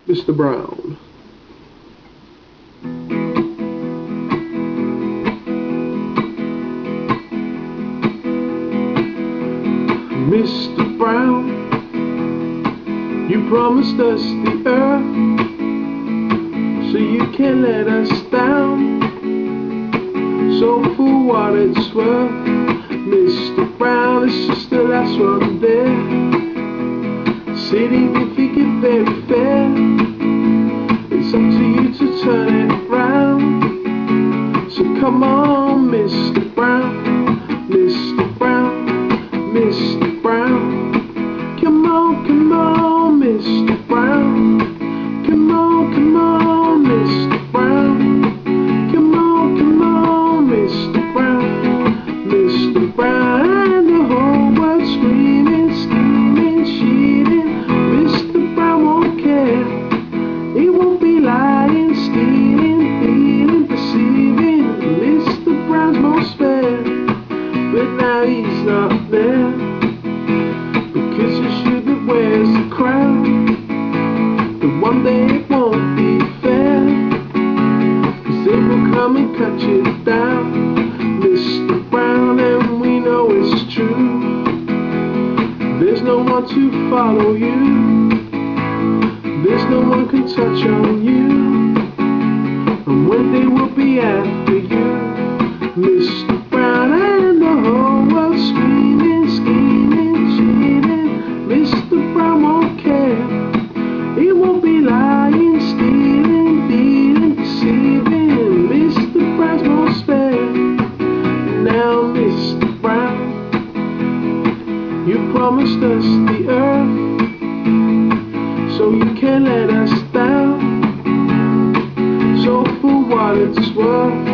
Mr. Brown. Mr. Brown, you promised us the earth, so you can't let us down. So for what it's worth, Mr. Brown, this is the last one there. City, you think it very fair. It's up to you to turn it round. So come on, Mr. Brown, Mr. Brown, Mr. Brown. Come on, Mr. Brown. Come on, Mr. Brown. Come on, Mr. Brown. Mr. Brown, and the whole world screaming, scheming, cheating. Mr. Brown won't care. He won't be lying, stealing, feeling, deceiving. Mr. Brown's most fair, but now he's not there. Because the shoe that wears the crown, but one day it won't be fair. Cause they will come and cut you down, Mr. Brown, and we know it's true. There's no one to follow you, there's no one can touch on you, and one day we'll be after you, Mr. Brown, and the whole world screaming, scheming, cheating. Mr. Brown won't care. He won't be lying, stealing, beating, deceiving. Mr. Brown's most fair. Now, Mr. Brown, you promised us the earth, so you can't let us down. So for what it's worth,